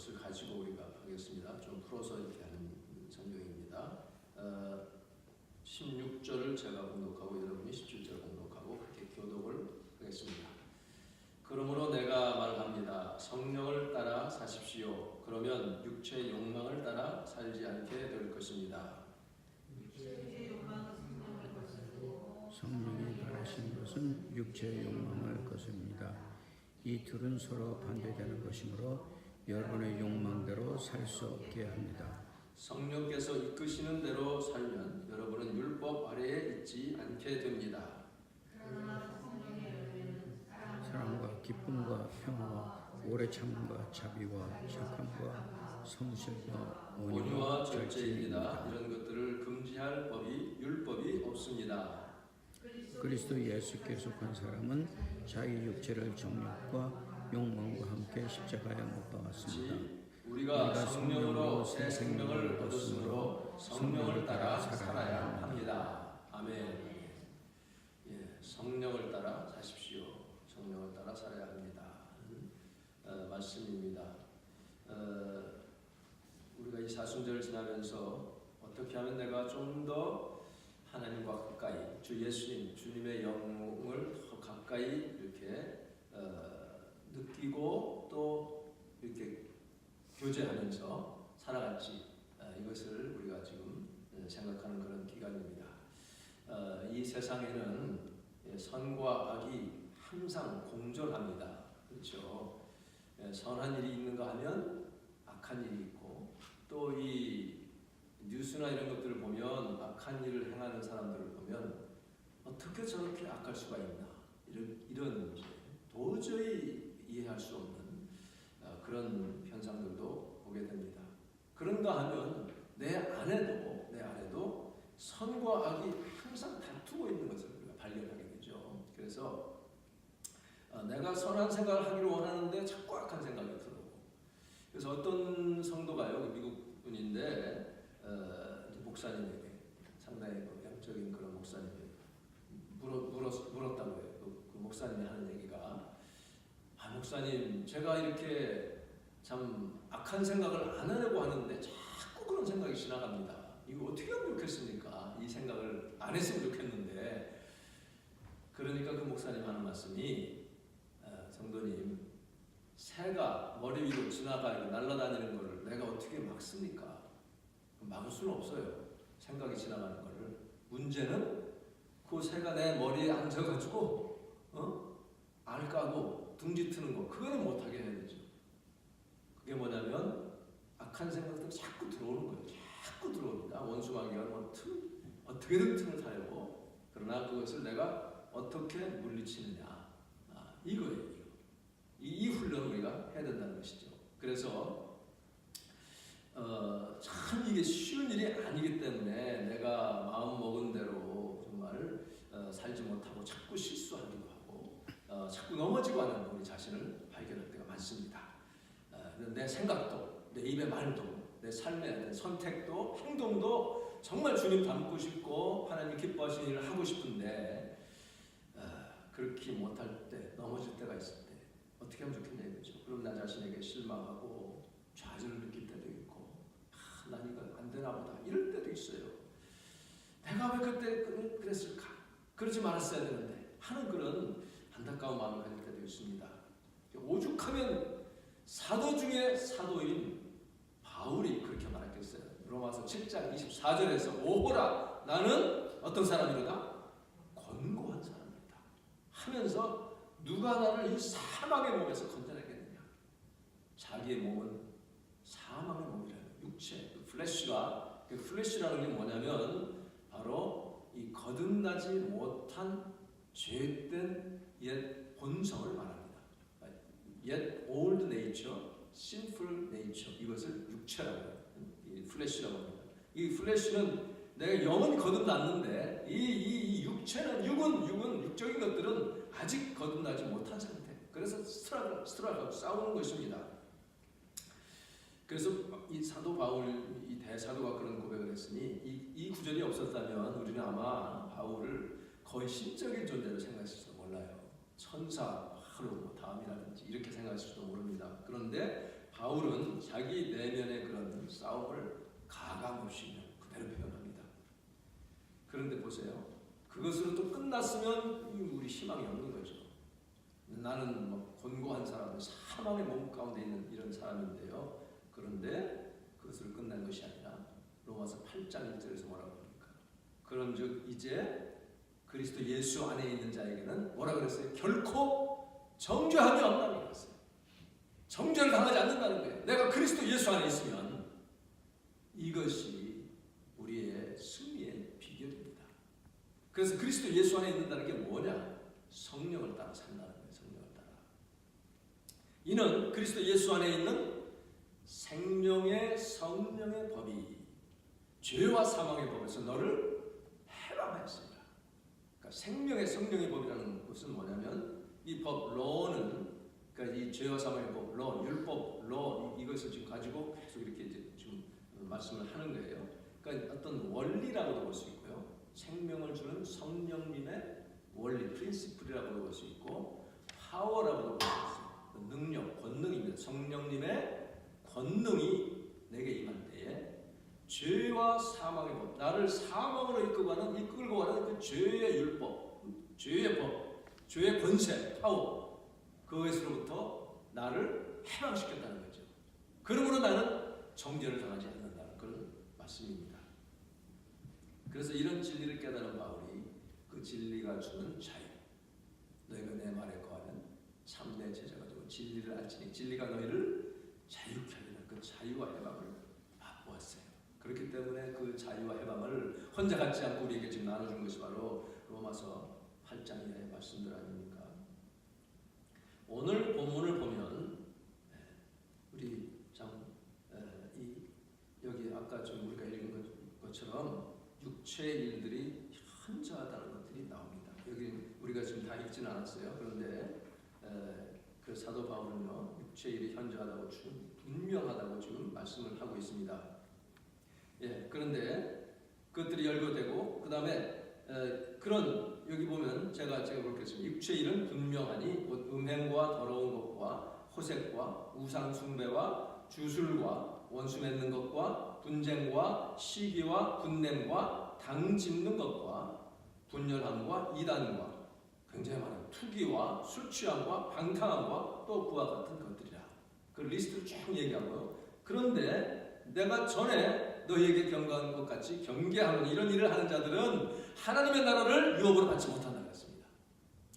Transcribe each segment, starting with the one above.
것을 가지고 우리가 하겠습니다. 좀 풀어서 이렇게 하는 성경입니다. 16절을 제가 공독하고 여러분이 17절 공독하고 그렇게 교독을 하겠습니다. 그러므로 내가 말합니다. 성령을 따라 사십시오. 그러면 육체의 욕망을 따라 살지 않게 될 것입니다. 성령이 바라신 것은 육체의 욕망을 것입니다. 이 둘은 서로 반대되는 것이므로 여러분의 욕망대로 살 수 없게 합니다. 성령께서 이끄시는 대로 살면 여러분은 율법 아래에 있지 않게 됩니다. 사랑과 기쁨과 평화와 오래 참음과 자비와 착함과 성실과 온유와 절제입니다. 이런 것들을 금지할 법이 율법이 없습니다. 그리스도 예수께 속한 사람은 자기 육체를 정욕과 욕망과 함께 십자가에 못 박았습니다. 우리가 성령으로 새 생명을 얻었으므로 성령을 따라 살아야 합니다. 아멘. 예, 성령을 따라 사십시오. 성령을 따라 살아야 합니다. 말씀입니다. 우리가 이 사순절을 지나면서 어떻게 하면 내가 좀 더 하나님과 가까이 주 예수님, 주님의 영을 더 가까이 이렇게 느끼고 또 이렇게 교제하면서 살아갈지 이것을 우리가 지금 생각하는 그런 기간입니다. 이 세상에는 선과 악이 항상 공존합니다. 그렇죠? 선한 일이 있는가 하면 악한 일이 있고 또 이 뉴스나 이런 것들을 보면 악한 일을 행하는 사람들을 보면 어떻게 저렇게 악할 수가 있나 이런 도저히 이해할 수 없는 그런 현상들도 보게 됩니다. 그런가 하면 내 안에도 선과 악이 항상 다투고 있는 것을 우리가 발견하게 되죠. 그래서 내가 선한 생각을 하기를 원하는데 자꾸 악한 생각이 들어오고 그래서 어떤 성도가요, 미국 분인데 목사님에게 상당히 영적인 그런 목사님에게 물었다고 해요. 그 목사님이 하는 얘기가 목사님 제가 이렇게 참 악한 생각을 안 하려고 하는데 자꾸 그런 생각이 지나갑니다. 이거 어떻게 하면 좋겠습니까? 이 생각을 안 했으면 좋겠는데 그러니까 그 목사님 하는 말씀이 성도님 새가 머리 위로 지나가고 날아다니는 것을 내가 어떻게 막습니까? 막을 수는 없어요. 생각이 지나가는 것을. 문제는 그 새가 내 머리에 앉아가지고 알 까고 둥지 트는 거 그거는 못하게 해야 되죠. 그게 뭐냐면 악한 생각들이 자꾸 들어오는 거예요. 자꾸 들어옵니다. 원수마귀가 어떻게든 틈을 타려고. 그러나 그것을 내가 어떻게 물리치느냐 이거예요. 이 훈련을 우리가 해야 된다는 것이죠. 그래서 참 이게 쉬운 일이 아니기 때문에 내가 마음 먹은 대로 정말 살지 못하고 자꾸 실수하기도 하고 자꾸 넘어지고 하는 우리 자신을 발견할 때가 많습니다. 내 생각도, 내 입의 말도, 내 삶의 선택도, 행동도 정말 주님 닮고 싶고 하나님 기뻐하시는 일을 하고 싶은데 그렇게 못할 때, 넘어질 때가 있을 때 어떻게 하면 좋겠냐 이거죠. 그럼 나 자신에게 실망하고 좌절을 느낄 때도 있고 난 이거 안 되나 보다 이럴 때도 있어요. 내가 왜 그때 그랬을까? 그러지 말았어야 되는데 하는 그런 안타까운 마음을 가질 때도 있습니다. 오죽하면 사도 중에 사도인 바울이 그렇게 말했겠어요. 로마서 7장 24절에서 오호라 나는 어떤 사람이로다? 권고한 사람이다 하면서 누가 나를 이 사망의 몸에서 건져내겠느냐. 자기의 몸은 사망의 몸이라는 육체, 플래시라는 게 뭐냐면 바로 이 거듭나지 못한 죄된 옛 본성을 말합니다. 옛 old nature, sinful nature 이것을 육체라고 해요. 이 플래시라고 합니다. 이 플래시는 내가 영은 거듭났는데 이 육체는 육적인 것들은 아직 거듭나지 못한 상태. 그래서 스트라글 싸우는 것입니다. 그래서 이 사도 바울, 이 대사도가 그런 고백을 했으니 이 구절이 없었다면 우리는 아마 바울을 거의 신적인 존재로 생각했을지도 몰라요. 천사, 하루, 다음이라든지 이렇게 생각했을지도 모릅니다. 그런데 바울은 자기 내면의 그런 싸움을 가감없이 그대로 표현합니다. 그런데 보세요. 그것으로 또 끝났으면 우리 희망이 없는 거죠. 나는 뭐 곤고한 사람, 사망의 몸 가운데 있는 이런 사람인데요. 그런데 그것으로 끝난 것이 아니라 로마서 8장 1절에서 뭐라고 합니까? 그런즉 이제 그리스도 예수 안에 있는 자에게는 뭐라 그랬어요? 결코 정죄함이 없다고 그랬어요. 정죄를 당하지 않는다는 거예요. 내가 그리스도 예수 안에 있으면 이것이 우리의 승리의 비결입니다. 그래서 그리스도 예수 안에 있는다는 게 뭐냐? 성령을 따라 산다는 거예요. 성령을 따라. 이는 그리스도 예수 안에 있는 생명의 성령의 법이 죄와 사망의 법에서 너를 해방하였습니다. 그러니까 생명의 성령의 법이라는 것은 뭐냐면 이 법, 러는 그러니까 이 죄와 사망의 법, 러, 율법, 러 이것을 지금 가지고 계속 이렇게 이제 지금 말씀을 하는 거예요. 그러니까 어떤 원리라고도 볼 수 있고요. 생명을 주는 성령님의 원리, 프린시플이라고도 볼 수 있고, 파워라고도 볼 수 있어요. 능력, 권능입니다. 성령님의 권능이 내게 임할 때에 죄와 사망의 법, 나를 사망으로 이끌고 가는 그 죄의 율법, 죄의 법, 죄의 권세, 파워, 그것으로부터 나를 해방시켰다는 거죠. 그러므로 나는 정죄를 당하지 않는다는 그런 말씀입니다. 그래서 이런 진리를 깨달은 바울이 그 진리가 주는 자유, 너희가 내 말에 거하는 참내 제자가 되고 진리를 알지니 진리가 너희를 자유케 하리라. 그 자유와 해방을 맛보았어요. 그렇기 때문에 그 자유와 해방을 혼자 갖지 않고 우리에게 지금 나눠준 것이 바로 로마서 8장 이하의 말씀들 아닙니까? 오늘 본문을 보면 우리 여기 아까 좀 우리가 읽은 것처럼 육체의 일들이 현저하다는 것들이 나옵니다. 여기 우리가 지금 다 읽지는 않았어요. 그런데 그 사도 바울은요, 육체의 일이 현저하다고 분명하다고 지금 말씀을 하고 있습니다. 예, 그런데 그것들이 열거되고 그 다음에 그런 여기 보면 제가 그렇겠습니다. 육체의 일은 분명하니 음행과 더러운 것과 호색과 우상 숭배와 주술과 원수 맺는 것과 분쟁과 시기와 분냄과 당 짚는 것과 분열함과 이단과 굉장히 많은 투기와 술 취함과 방탕함과 또 그와 같은 것들이라. 그 리스트를 쭉 얘기하고요. 그런데 내가 전에 너희에게 경고한 것 같이 경계하는 이런 일을 하는 자들은 하나님의 나라를 유업으로 받지 못한다고 했습니다.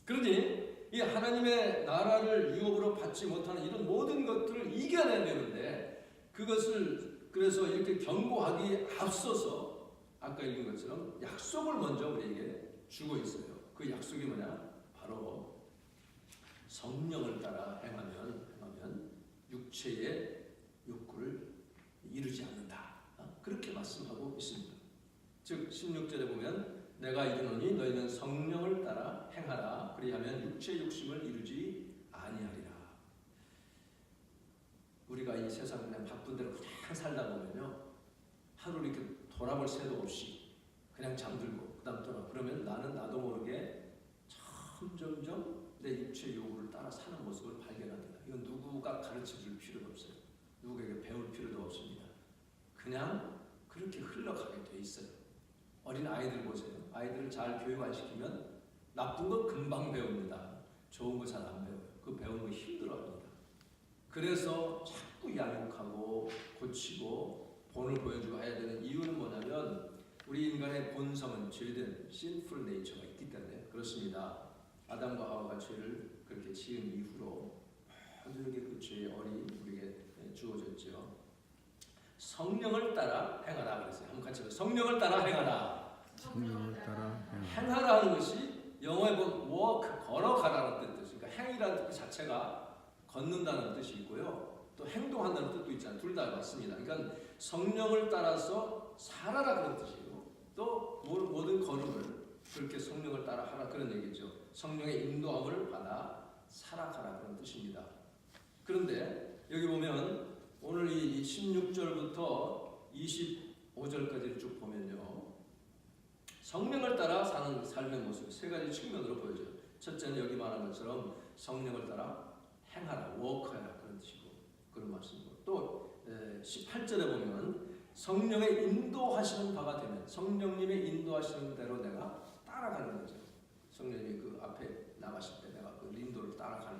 그러니 이 하나님의 나라를 유업으로 받지 못하는 이런 모든 것들을 이겨내야 되는데, 그것을 그래서 이렇게 경고하기 앞서서 아까 읽은 것처럼 약속을 먼저 우리에게 주고 있어요. 그 약속이 뭐냐? 바로 성령을 따라 행하면 육체의 욕구를 이루지 않는다. 그렇게 말씀하고 있습니다. 즉 16절에 보면 내가 이르노니 너희는 성령을 따라 행하라. 그리하면 육체의 욕심을 이루지 아니하리라. 우리가 이 세상 그냥 바쁜 대로 그냥 살다 보면요, 하루 이렇게 돌아볼 새도 없이 그냥 잠들고 그다음 떠나. 그러면 나는 나도 모르게 점점점 내 육체의 욕구를 따라 사는 모습을 발견합니다. 이건 누구가 가르쳐줄 필요도 없어요. 누구에게 배울 필요도 없습니다. 그냥 그렇게 흘러가게 돼 있어요. 어린 아이들 보세요. 아이들을 잘 교육 안 시키면 나쁜 거 금방 배웁니다. 좋은 거 잘 안 배워요. 그 배우는 거 힘들어합니다. 그래서 자꾸 양육하고 고치고 본을 보여주고 해야 되는 이유는 뭐냐면 우리 인간의 본성은 죄된 sinful nature가 있기 때문에 그렇습니다. 아담과 하와가 죄를 그렇게 지은 이후로 모두에게 그 죄의 어리 우리에게 주어졌죠. 성령을 따라 행하라 그랬어요. 한번 같이 해보세요. 성령을 따라 행하라. 성령을 따라 행하라 하는 것이 영어에 보면 walk, 걸어가라는 뜻입니다. 그러니까 행이라는 뜻 자체가 걷는다는 뜻이 있고요. 또 행동한다는 뜻도 있잖아요. 둘 다 맞습니다. 그러니까 성령을 따라서 살아라 그런 뜻이고, 또 모든 걸음을 그렇게 성령을 따라 하라 그런 얘기죠. 성령의 인도함을 받아 살아가라 그런 뜻입니다. 그런데 여기 보면 오늘 이 16절부터 25절까지를 쭉 보면요, 성령을 따라 사는 삶의 모습 세 가지 측면으로 보여져요. 첫째는 여기 말한 것처럼 성령을 따라 행하라, 워크하라 그런 뜻이고, 그런 말씀이고 또 18절에 보면 성령의 인도하시는 바가 되면 성령님의 인도하시는 대로 내가 따라가는 거죠. 성령님이 그 앞에 나가실 때 내가 그 인도를 따라가는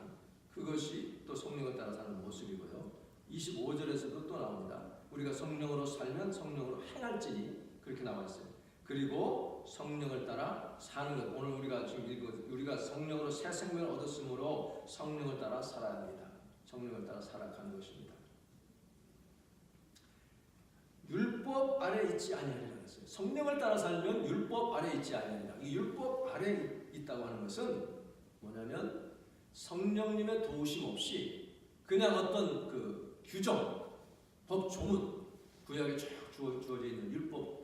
그것이 또 성령을 따라 사는 모습이고요. 25절에서도 또 나옵니다. 우리가 성령으로 살면 성령으로 행할지니 그렇게 나와 있어요. 그리고 성령을 따라 사는 것. 오늘 우리가 지금 읽은 우리가 성령으로 새 생명을 얻었으므로 성령을 따라 살아야 합니다. 성령을 따라 살아가는 것입니다. 율법 아래 있지 아니하리라 했어요. 성령을 따라 살면 율법 아래 있지 아니하리라. 이 율법 아래 있다고 하는 것은 뭐냐면 성령님의 도우심 없이 그냥 어떤 그 규정, 법 조문, 구약에 쭉 주어져 있는 율법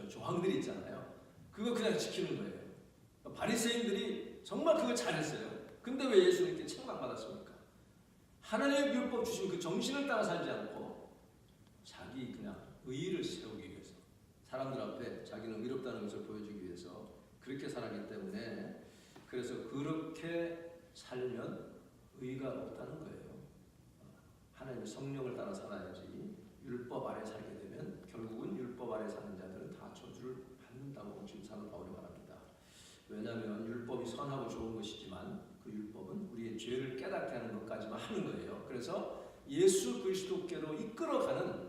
조항들이 있잖아요. 그거 그냥 지키는 거예요. 바리새인들이 정말 그걸 잘했어요. 근데 왜 예수님께 책망받았습니까? 하나님의 율법 주신 그 정신을 따라 살지 않고 자기 그냥 의의를 세우기 위해서 사람들 앞에 자기는 의롭다는 것을 보여주기 위해서 그렇게 살았기 때문에 그래서 그렇게 살면 의의가 없다는 거예요. 하나님의 성령을 따라 살아야지 율법 아래 살게 되면 결국은 율법 아래 사는 자들은 다 저주를 받는다고 지금 사도 바울이 말합니다. 왜냐하면 율법이 선하고 좋은 것이지만 그 율법은 우리의 죄를 깨닫게 하는 것까지만 하는 거예요. 그래서 예수 그리스도께로 이끌어가는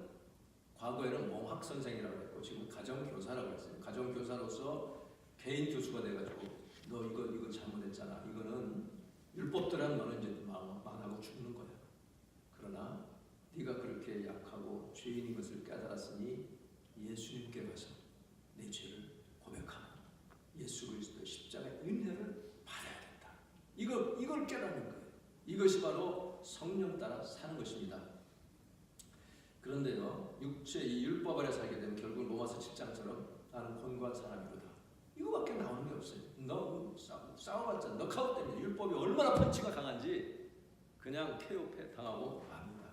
과거에는 몽학 선생이라고 했고 지금 가정교사라고 했어요. 가정교사로서 개인 교수가 돼가지고 너 이거 잘못했잖아. 이거는 율법대로 너는 이제 망하고 죽는 거야. 그러나 네가 그렇게 약하고 죄인인 것을 깨달았으니 예수님께 가서 내 죄를 고백하고 예수 그리스도의 십자가의 은혜를 받아야 된다. 이걸 깨닫는 거예요. 이것이 바로 성령 따라 사는 것입니다. 그런데요, 육체 이 율법 아래 살게 되면 결국 로마서 7장처럼 나는 권고한 사람이로다. 이거밖에 나오는 게 없어요. 너 싸워봤자 너카웃 때문에 율법이 얼마나 펀치가 강한지 그냥 KO패 당하고 맙니다.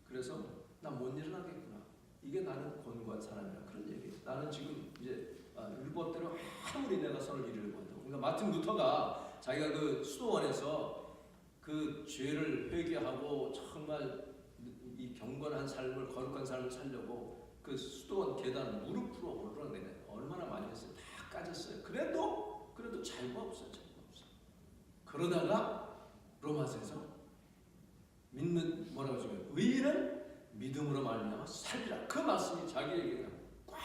그래서 난 못 일어나겠구나. 이게 나는 권고한 사람이라 그런 얘기예요. 나는 지금 이제 율법대로 아무리 내가 선을 이루려고 해도 그러니까 마틴 루터가 자기가 그 수도원에서 그 죄를 회개하고 정말 이 경건한 삶을 거룩한 삶을 살려고 그 수도원 계단 무릎으로 오르락내리락 얼마나 많이 했어요. 다 까졌어요. 그래도 잘못 없어요. 그러다가 로마서에서 믿는 뭐라고 지금 의인은 믿음으로 말미암아 살리라. 그 말씀이 자기에게 그냥 꽉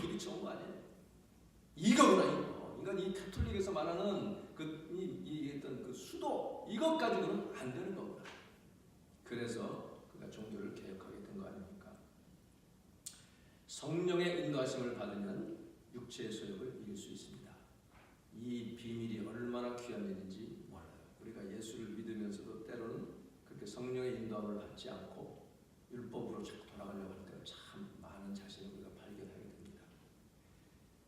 부딪혀온 거 아니에요. 이거구나 이거. 그러니까 이 가톨릭에서 말하는 이 어떤 그 수도 이것 가지고는 안 되는 거구나. 그래서 그가 종교를 개혁하게 된 거 아닙니까? 성령의 인도하심을 받으면 육체의 소욕을 이길 수 있습니다. 이 비밀이 얼마나 귀한 일인지 몰라요. 우리가 예수를 믿으면서도 때로는 그렇게 성령의 인도함을 받지 않고 율법으로 자꾸 돌아가려고 할 때는 참 많은 자신을 우리가 발견하게 됩니다.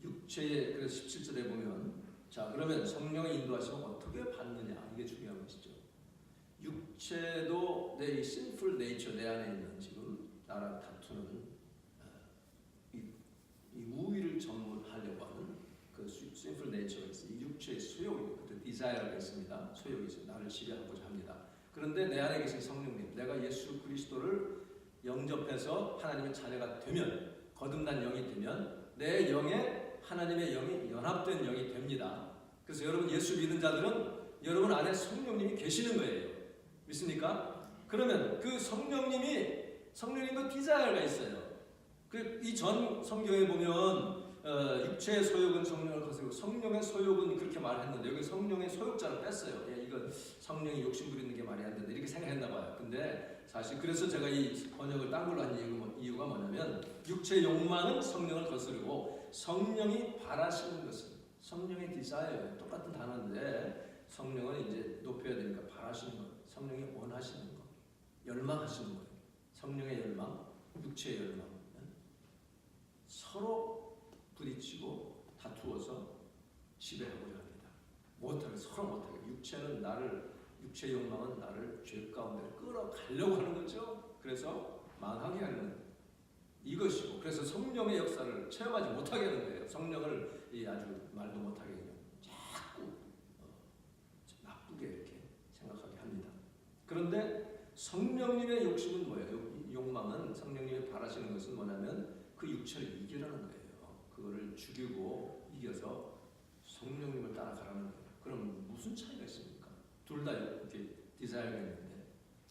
육체의 그래서 17절에 보면 자 그러면 성령의 인도하심을 어떻게 받느냐 이게 중요한 것이죠. 육체도 내 이 sinful nature 내 안에 있는 지금 나랑 다투는 이 우위를 전문하려고 하는 그 sinful nature가 있어요. 이 육체의 소욕이 그 desire가 있습니다. 소욕이 있어요. 나를 지배하고자 합니다. 그런데 내 안에 계신 성령님, 내가 예수 그리스도를 영접해서 하나님의 자녀가 되면 거듭난 영이 되면 내 영에 하나님의 영이 연합된 영이 됩니다. 그래서 여러분 예수 믿은 자들은 여러분 안에 성령님이 계시는 거예요. 믿습니까? 그러면 그 성령님도 디자이어가 있어요. 이 전 성경에 보면 육체의 소욕은 성령을 거스르고 성령의 소욕은 그렇게 말했는데 여기 성령의 소욕자를 뺐어요. 이건 성령이 욕심 부리는 게 말이 안 된다 이렇게 생각했나 봐요. 근데 사실 그래서 제가 이 번역을 딴 걸로 한 이유가 뭐냐면 육체의 욕망은 성령을 거스르고 성령이 바라시는 것은 성령의 디자이어예요. 똑같은 단어인데 성령은 이제 높여야 되니까 바라시는 것, 성령이 원하시는 것, 열망하시는 거예요. 성령의 열망, 육체의 열망. 서로 부딪히고 다투어서 지배하고자 합니다. 서로 못하게. 육체의 욕망은 나를 죄 가운데 끌어가려고 하는 거죠. 그래서 망하게 하는 이것이고, 그래서 성령의 역사를 체험하지 못하게 하는 거예요. 성령을 아주 말도 못하게 그냥 자꾸 나쁘게 이렇게 생각하게 합니다. 그런데 성령님의 욕심은 뭐예요? 욕망은 성령님이 바라시는 것은 뭐냐면 그 육체를 이기라는 거예요. 그거를 죽이고 이겨서 성령님을 따라가라는 거예요. 그럼 무슨 차이가 있습니까? 둘 다 이렇게 디자이어가 있는데,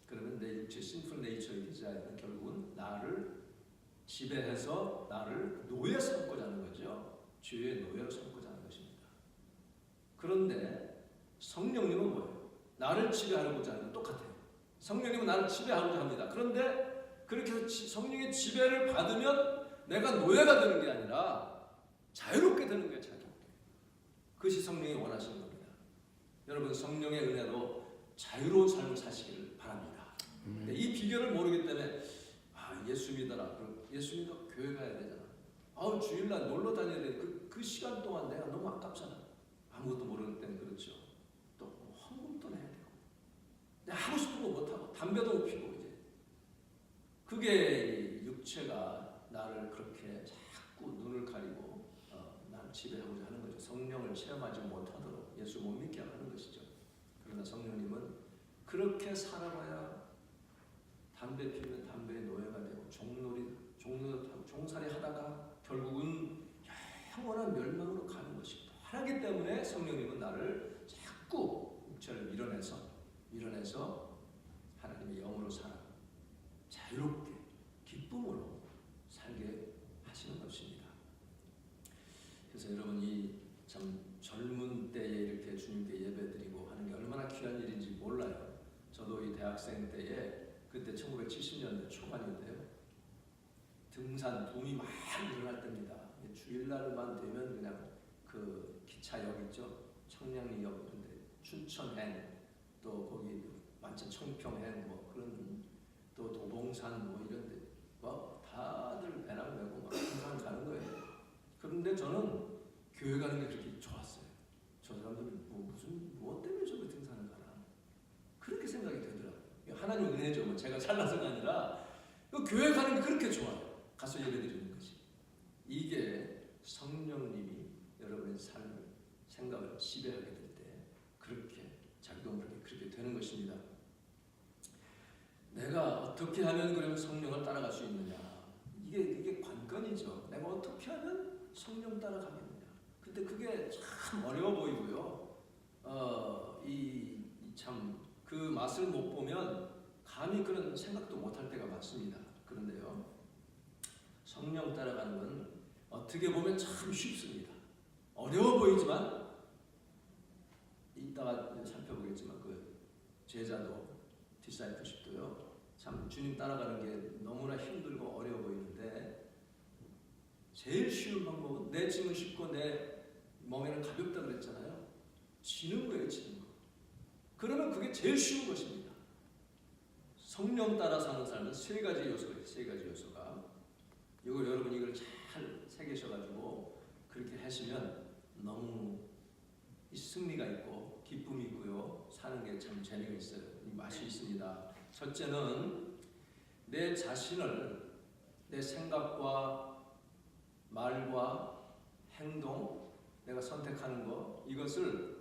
그러면 내 육체 신풀 네이처의 디자이어는 결국은 나를 지배해서 나를 노예 삼고자 하는 거죠. 죄의 노예로 삼고자 하는 것입니다. 그런데 성령님은 뭐예요? 나를 지배하고자 하는 건 똑같아요. 성령님은 나를 지배하고자 합니다. 그런데 그렇게 해서 성령의 지배를 받으면 내가 노예가 되는 게 아니라 자유롭게 되는 거예요. 자유롭게. 그것이 성령이 원하시는 겁니다. 여러분, 성령의 은혜로 자유로운 삶을 사시기를 바랍니다. 이 비결을 모르기 때문에 예수 믿어라. 예수 믿어 교회 가야 되잖아. 주일날 놀러 다녀야 돼. 그 시간 동안 내가 너무 아깝잖아. 아무것도 모르는 때는 그렇죠. 또 헌금도 내야 되고, 내가 하고 싶은 거 못하고 담배도 못 피고, 이제 그게 육체가 나를 그렇게 자꾸 눈을 가리고 나를 지배하고자 하는 거죠. 성령을 체험하지 못하도록 예수 못 믿게 하는 것이죠. 그러나 성령님은 그렇게 살아봐야 담배 피우면 담배의 노예가 되고 종살이 하다가 결국은 영원한 멸망으로 가는 것입니다. 하기 때문에 성령님은 나를 자꾸 육체를 밀어내서 하나님의 영으로 살아 자유롭게 기쁨으로 살게 하시는 것입니다. 그래서 여러분이 참 젊은 때에 이렇게 주님께 예배드리고 하는 게 얼마나 귀한 일인지 몰라요. 저도 이 대학생 때에, 그때 1970년대 초반인데요, 등산 붐이 막 일어날 때입니다. 주일날만 되면 그냥 그 기차역 있죠, 청량리역 이런데 춘천행, 또 거기 완전 청평행 뭐 그런, 또 도봉산 뭐 이런데 막 다들 배낭 메고 막 등산 가는 거예요. 그런데 저는 교회 가는 게 그렇게 좋았어요. 저 사람들은 무엇 때문에 저렇게 등산을 가나, 그렇게 생각이 되더라고요. 하나님 은혜죠. 뭐 제가 잘나서가 아니라 교회 가는 게 그렇게 좋아요. 가서 예배드리는 것이. 이게 성령님이 여러분의 삶을, 생각을 지배하게 될 때 그렇게 작동을 하게 그렇게 되는 것입니다. 내가 어떻게 하면 그러면 성령을 따라갈 수 있느냐? 이게 관건이죠. 내가 어떻게 하면 성령 따라가겠느냐? 근데 그게 참 어려워 보이고요. 참 그 맛을 못 보면 감히 그런 생각도 못할 때가 많습니다. 그런데요, 성령 따라가는 건 어떻게 보면 참 쉽습니다. 어려워 보이지만, 이따가 살펴보겠지만 그 제자도, 디사이플십도요, 참 주님 따라가는 게 너무나 힘들고 어려워 보이는데, 제일 쉬운 방법은 내 짐은 쉽고 내 멍에는 가볍다 그랬잖아요. 지는 거예요, 지는 거. 그러면 그게 제일 쉬운 것입니다. 성령 따라 사는 삶은 세 가지 요소가 있어요. 세 가지 요소가. 여러분 이걸 잘 새기셔가지고 그렇게 하시면 너무 승리가 있고 기쁨이 있고요. 사는 게 참 재미가 있어요. 맛이 있습니다. 첫째는 내 자신을, 내 생각과 말과 행동, 내가 선택하는 것, 이것을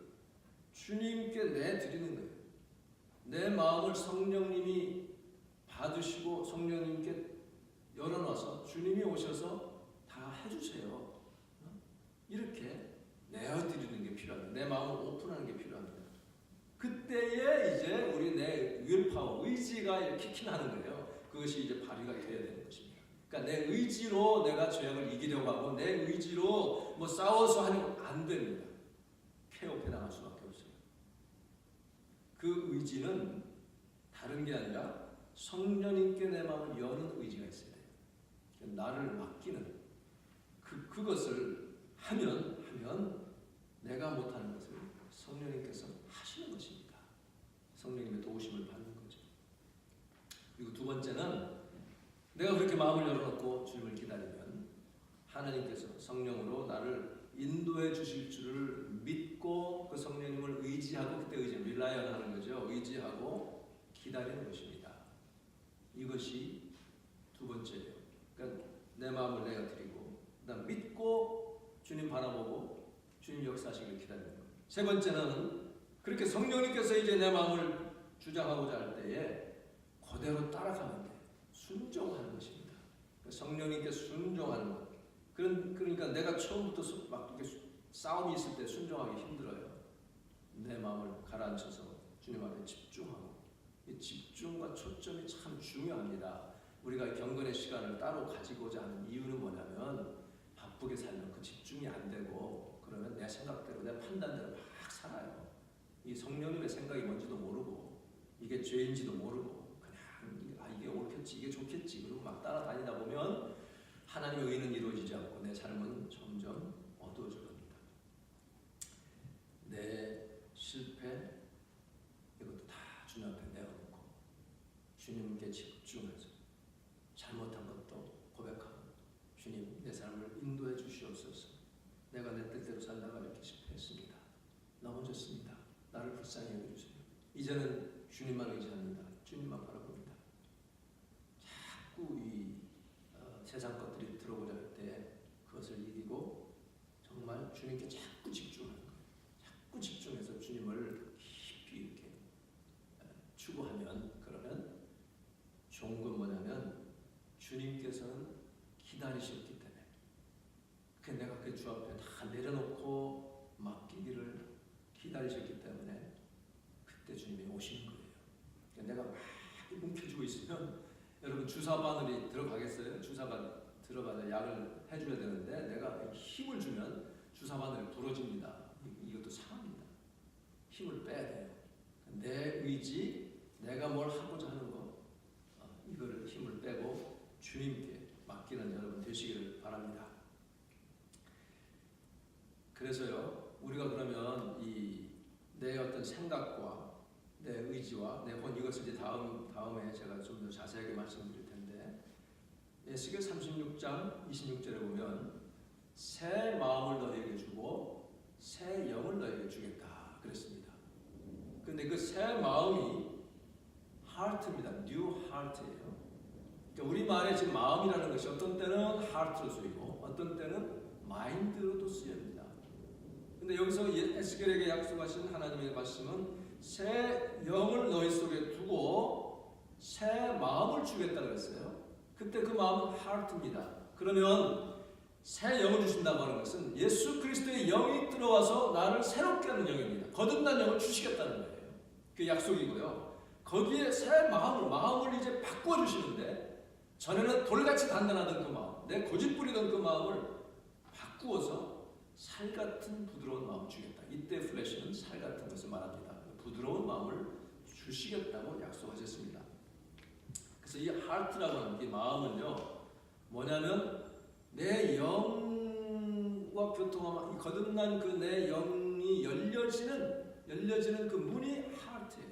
주님께 내드리는 거예요. 내 마음을 성령님이 받으시고 성령님께 열어놔서 주님이 오셔서 다 해주세요. 이렇게 내어드리는 게 필요합니다. 내 마음을 오픈하는 게 필요합니다. 그때에 이제 우리 내 윌파워, 의지가 이렇게 킥인하는 거예요. 그것이 이제 발휘가 되어야 되는 것입니다. 그러니까 내 의지로 내가 죄악을 이기려고 하고 내 의지로 뭐 싸워서 하려고 안 됩니다. 폐업해 나갈 수밖에 없어요. 그 의지는 다른 게 아니라 성령님께 내 마음을 여는 의지가 있어야 돼요. 나를 맡기는 그것을 하면 내가 못하는 것을 성령님께서 하시는 것입니다. 성령님의 도우심을 받는 거죠. 그리고 두 번째는 내가 그렇게 마음을 열어놓고 주님을 기다리면 하나님께서 성령으로 나를 인도해 주실 줄을 믿고 그 성령님을 의지하고, 그때 릴라이언 하는 거죠. 의지하고 기다리는 것입니다. 이것이 두 번째예요. 그러니까 내 마음을 내가 드리고, 그다음 믿고 주님 바라보고 주님 역사하시기를 기다리는 것. 세 번째는 그렇게 성령님께서 이제 내 마음을 주장하고자 할 때에 그대로 따라가면 돼. 순종하는 것입니다. 성령님께 순종하는 것. 그러니까 내가 처음부터 막 이렇게 싸움이 있을 때 순종하기 힘들어요. 내 마음을 가라앉혀서 주님 앞에 집중하고, 이 집중과 초점이 참 중요합니다. 우리가 경건의 시간을 따로 가지고자 하는 이유는 뭐냐면, 바쁘게 살면 그 집중이 안 되고, 그러면 내 생각대로 내 판단대로 막 살아요. 이 성령님의 생각이 뭔지도 모르고, 이게 죄인지도 모르고, 그냥 이게 옳겠지, 이게 좋겠지, 그리고 막 따라다니다 보면 하나님의 의는 이루어지지 않고 내 삶은 점점 어두워져 갑니다. 내 실패, 이것도 다 주님 앞에 내어놓고 주님께 집중해서 잘못한 것도 고백하고, 주님 내 삶을 인도해 주시옵소서. 내가 내 뜻대로 살다가 이렇게 실패했습니다. 넘어졌습니다. 나를 불쌍히 여겨주세요. 이제는 주님만 의지합니다. 주님만 바라봅니다. 자꾸 이 세상 것들이 들어오려 할 때 그것을 이기고 정말 주님께 자꾸 집중하는 거예요. 자꾸 집중해서 주님을 깊이 이렇게 추구하면, 그러면 좋은 건 뭐냐면 주님께서는 기다리셨기 때문에, 내가 그 주 앞에 다 내려놓고 맡기기를 기다리셨기 때문에 그때 주님이 오시는 거예요. 내가 막 움켜쥐고 있으면, 여러분 주사 바늘이 들어가겠어요? 주사가 들어가서 약을 해줘야 되는데 내가 힘을 주면 주사 바늘이 부러집니다. 이것도 상합니다. 힘을 빼야 돼요. 내 의지, 내가 뭘 하고자 하는 거, 이거를 힘을 빼고 주님께 맡기는 여러분 되시기를 바랍니다. 그래서요, 우리가 그러면 내 어떤 생각과 내 의지와 내 혼, 이것을 이제 다음에 제가 좀 더 자세하게 말씀드릴 텐데, 에스겔 36장 26절에 보면 새 마음을 너희에게 주고 새 영을 너희에게 주겠다 그랬습니다. 근데 그 새 마음이 heart입니다. new heart예요. 그러니까 우리말에 지금 마음이라는 것이 어떤 때는 heart로 쓰이고 어떤 때는 mind로도 쓰입니다. 근데 여기서 에스겔에게 약속하신 하나님의 말씀은 새 영을 너희 속에 두고 새 마음을 주겠다 그랬어요. 그때 그 마음은 heart입니다. 그러면 새 영을 주신다고 하는 것은 예수 그리스도의 영이 들어와서 나를 새롭게 하는 영입니다. 거듭난 영을 주시겠다는 거예요. 그 약속이고요. 거기에 새 마음을 이제 바꿔 주시는데, 전에는 돌같이 단단하던 그 마음, 내 고집부리던 그 마음을 바꾸어서 살 같은 부드러운 마음을 주겠다. 이때 플래시는 살 같은 것을 말합니다. 부드러운 마음을 주시겠다고 약속하셨습니다. 그래서 이 하트라고 하는 이 마음은요, 뭐냐면 내 영과 교통하면 이 거듭난 그 내 영이 열려지는 그 문이 하트예요.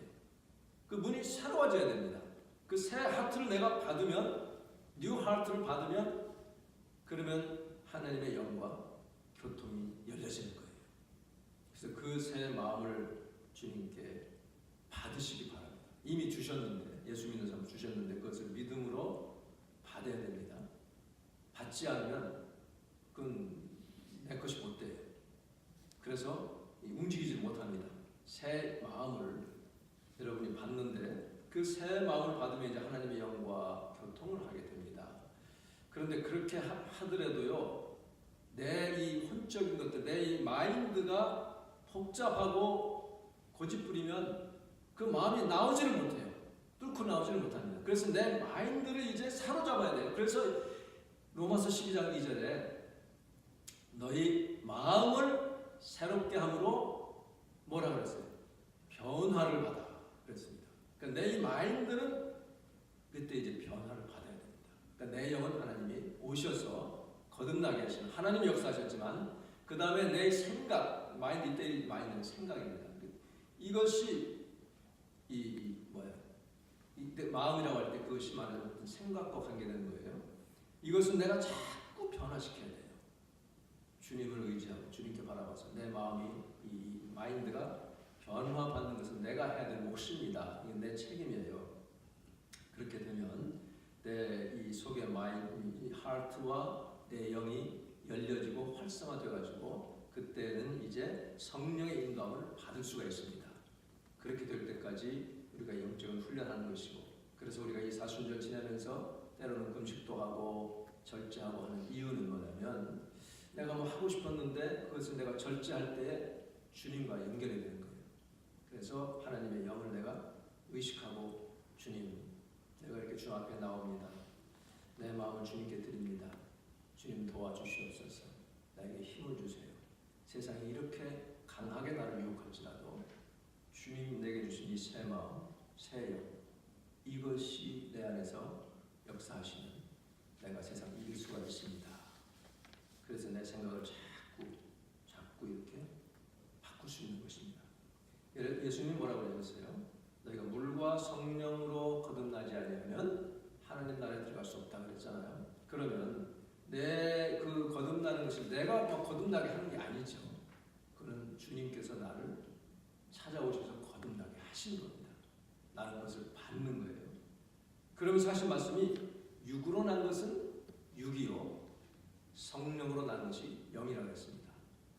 그 문이 새로워져야 됩니다. 그 새 하트를 내가 받으면, 뉴 하트를 받으면, 그러면 하나님의 영과 교통이 열려지는 거예요. 그래서 그 새 마음을 주님께 받으시기 바랍니다. 이미 주셨는데, 예수 믿는 사람 주셨는데 그것을 믿음으로 받아야 됩니다. 받지 않으면 그건 내 것이 못 돼요. 그래서 움직이지 못합니다. 새 마음을 여러분이 받는데, 그 새 마음을 받으면 이제 하나님의 영과 교통을 하게 됩니다. 그런데 그렇게 하더라도요, 내 이 혼적인 것들, 내 이 마인드가 복잡하고 고집부리면 그 마음이 나오지를 못해요. 뚫고 나오지를 못합니다. 그래서 내 마인드를 이제 사로잡아야 돼요. 그래서 로마서 12장 2절에 너희 마음을 새롭게 함으로 뭐라 그랬어요? 변화를 받아 그랬습니다. 그러니까 내 이 마인드는 그때 이제 변화를 받아야 됩니다. 그러니까 내 영은 하나님이 오셔서 거듭나게 하시는 하나님이 역사하셨지만, 그 다음에 내 생각, 마인드, 이때 마인드는 생각입니다. 이것이 마음이라고 할 때 그것이 말하는 어떤 생각과 관계되는 거예요. 이것은 내가 자꾸 변화시켜야 돼요. 주님을 의지하고 주님께 바라봐서 내 마음이, 이 마인드가 변화받는 것은 내가 해야 될 몫입니다. 이건 내 책임이에요. 그렇게 되면 내 이 속의 마인드, 하트와 내 영이 열려지고 활성화되어가지고 그때는 이제 성령의 인도함을 받을 수가 있습니다. 그렇게 될 때까지 우리가 영적인 훈련하는 것이고, 그래서 우리가 이 사순절 지내면서 때로는 금식도 하고 절제하고 하는 이유는 뭐냐면 내가 뭐 하고 싶었는데 그것을 내가 절제할 때에 주님과 연결이 되는 거예요. 그래서 하나님의 영을 내가 의식하고 주님, 내가 이렇게 주 앞에 나옵니다. 내 마음을 주님께 드립니다. 주님 도와주시옵소서. 나에게 힘을 주세요. 세상이 이렇게 강하게 나를 유혹할지라도 주님 내게 주신 이 새 마음, 새 영, 이것이 내 안에서 역사하시면 내가 세상을 이길 수가 있습니다. 그래서 내 생각을 자꾸 이렇게 바꿀 수 있는 것입니다. 예수님이 뭐라고 하셨어요? 너희가 물과 성령으로 거듭나지 않으면 하나님 나라에 들어갈 수 없다 그랬잖아요. 그러면 내 그 거듭나는 것이 내가 뭐 거듭나게 하는 게 아니죠. 그는 주님께서 나를 찾아오셔서 거듭나게 하시는 겁니다. 나는 그것을 받는 거예요. 그러면서 하신 말씀이 육으로 난 것은 육이요 성령으로 난 것이 영이라고 했습니다.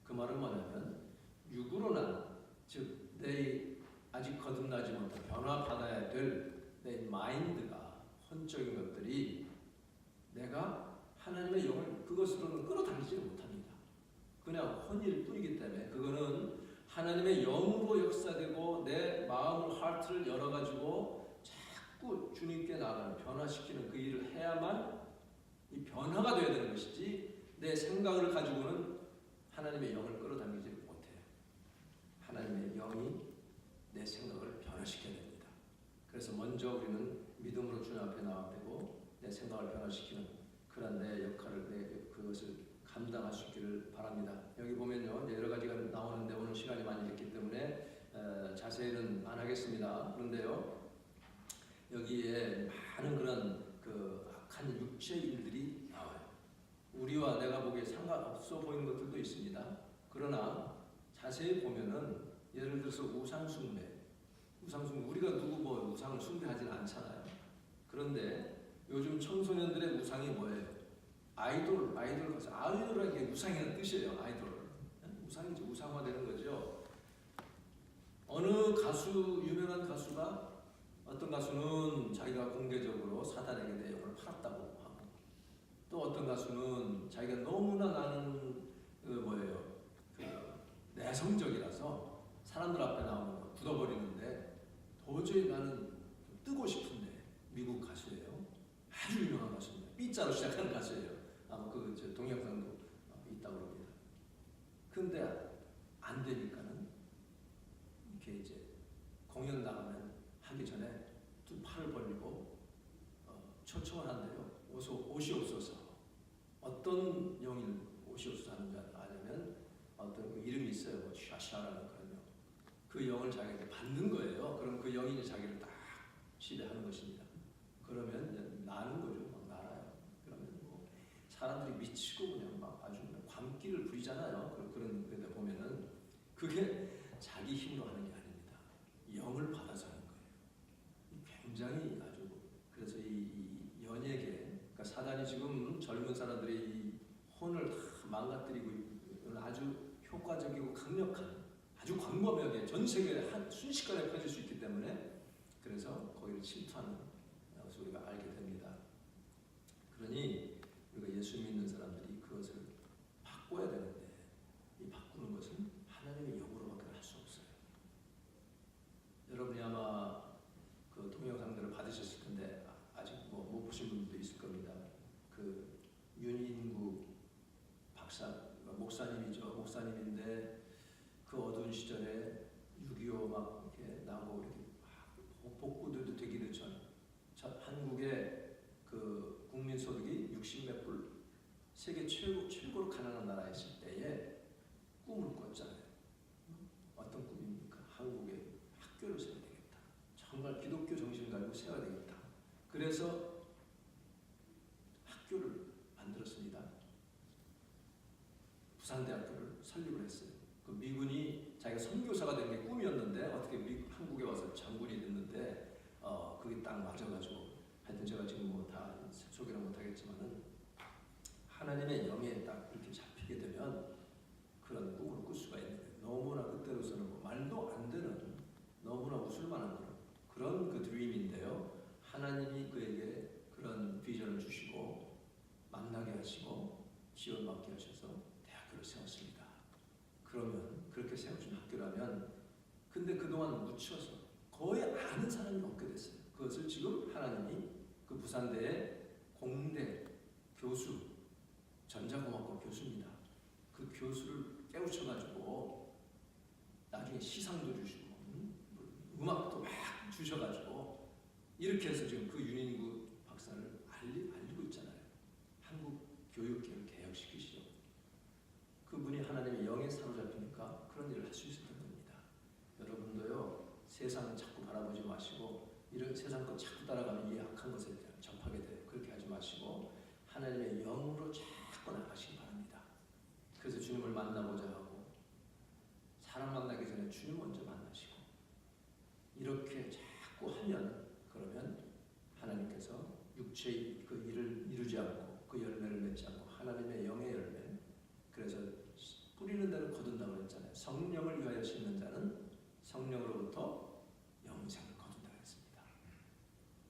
그 말은 뭐냐면 육으로 난, 즉 내 아직 거듭나지 못한 변화받아야 될 내 마인드가 혼적인 것들이 내가 하나님의 영을 그것으로는 끌어당기지 못합니다. 그냥 혼일 뿐이기 때문에 그거는 하나님의 영으로 역사되고 내 마음을 하트를 열어가지고 자꾸 주님께 나가는 변화시키는 그 일을 해야만 이 변화가 되어야 되는 것이지 내 생각을 가지고는 하나님의 영을 끌어당기지 못해요. 하나님의 영이 내 생각을 변화시켜야 됩니다. 그래서 먼저 우리는 믿음으로 주님 앞에 나와야 되고 내 생각을 변화시키는 그런 내 역할을 그것을 감당할 수 있기를 바랍니다. 여기 보면요 여러 가지가 나오는데 오늘 시간이 많이 됐기 때문에 자세히는 안 하겠습니다. 그런데요 여기에 많은 그런 그 악한 육체 일들이 나와요. 우리와 내가 보기에 상관없어 보이는 것들도 있습니다. 그러나 자세히 보면은 예를 들어서 우상숭배 우리가 누구 뭐 우상을 숭배하지는 않잖아요. 그런데 요즘 청소년들의 우상이 뭐예요? 아이돌이라는 게 우상이라는 뜻이에요. 아이돌. 우상이죠. 우상화되는 거죠. 어느 가수, 유명한 가수가 어떤 가수는 자기가 공개적으로 사단에게 내 영을 팔았다고 하고 또 어떤 가수는 자기가 너무나 나는 내성적이라서 사람들 앞에 나오는 거 굳어버리는데 도저히 나는 뜨고 싶은데 미국 가수예요. 아주 유명한 가수입니다. B자로 시작하는 가수예요. 아마 그 동영상도 있다고 합니다. 근데 안 되니까는 이렇게 이제 공연 나가면 하기 전에 두 팔을 벌리고 초청을 한대요. 옷이 없어서 어떤 영이 옷이 없어서 하는지 아냐면 어떤 그 이름이 있어요. 뭐 샤샤라는 그런 영. 그 영을 자기가 받는 거예요. 그럼 그 영이 자기를 딱 지배하는 것입니다. 그러면 나는 거죠. 막 날아요. 그러면 뭐 사람들이 미치고 그냥 막 아주 광기를 부리잖아요. 그런 데다 보면은 그게 자기 힘으로 하는 게 아닙니다. 영을 받아서 하는 거예요. 굉장히 아주 그래서 이 연예계 그러니까 사단이 지금 젊은 사람들의 이 혼을 다 망가뜨리고 아주 효과적이고 강력한 아주 광범위하게 전 세계에 순식간에 퍼질 수 있기 때문에 그래서 거기를 침투하는 것을 우리가 알게 됩니다. 그러니 우리가 예수 믿는 사람들이 그것을 바꿔야 되는데 이 바꾸는 것은 하나님의 영으로밖에 할 수 없어요. 여러분이 아마 그 동영상들을 받으셨을 텐데 아직 뭐 못 보신 분들도 있을 겁니다. 그 윤인구 목사님인데 그 어두운 시절에 6.25 막 이렇게 나고 이렇게 복구들도 되기도 전 한국의 그 국민 소득이 60몇 불 세계 최고로 가난한 나라였을 때에 꿈을 꿨잖아요. 어떤 꿈입니까? 한국에 학교를 세워야 되겠다. 정말 기독교 정신을 가지고 세워야 되겠다. 그래서 학교를 만들었습니다. 부산대학교를 설립을 했어요. 그 미군이 자기가 선교사가 된 게 꿈이었는데 어떻게 한국에 와서 장군이 됐는데 그게 딱 맞아가지고 하여튼 제가 지금 뭐 다 소개를 못하겠지만은 하나님의 영에 딱 이렇게 잡히게 되면 그런 꿈을 꿀 수가 있는 거예요. 너무나 그때로서는 뭐 말도 안 되는 너무나 웃을 만한 그런 그 드림인데요. 하나님 지원받게 하셔서 대학교를 세웠습니다. 그러면 그렇게 세워준 학교라면 근데 그동안 묻혀서 거의 아는 사람이 없게 됐어요. 그것을 지금 하나님이 그 부산대의 공대 교수, 전자공학과 교수입니다. 그 교수를 깨우쳐가지고 나중에 시상도 주시고 음악도 막 주셔가지고 이렇게 해서 지금 그 윤인구 박사를 알리고 있잖아요. 한국 교육계를 개혁시키시죠. 그분이 하나님의 영에 사로잡히니까 그런 일을 할 수 있었던 겁니다. 여러분도요, 세상 자꾸 바라보지 마시고 이런 세상 것 자꾸 따라가면 이 악한 것에 접하게 돼요. 그렇게 하지 마시고 하나님의 영으로 자꾸 나가시기 바랍니다. 그래서 주님을 만나고자 하고 사람 만나기 전에 주님 먼저 만나시고 이렇게 자꾸 하면 그러면 하나님께서 육체의 그 일을 이루지 않고 그 열매를 맺지 않고 하나님의 영의 열매, 그래서 뿌리는 대로 거둔다고 그랬잖아요. 성령을 위하여 심는 자는 성령으로부터 영생을 거둔다 그랬습니다.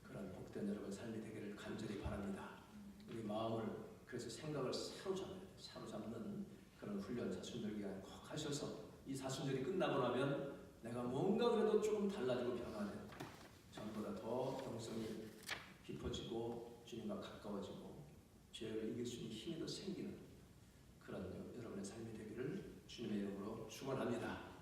그런 복된 여러분 삶이 되기를 간절히 바랍니다. 우리 마음을 그래서 생각을 사로잡는 그런 훈련 사순절 기간 꼭 하셔서 이 사순절이 끝나고 나면 내가 뭔가 그래도 조금 달라지고 변화되고 전보다 더 영성이 깊어지고 주님과 가까워지고 죄를 이길 수 있는 힘이 더 생기는 그런 여러분의 삶이 되기를 주님의 이름으로 축원합니다.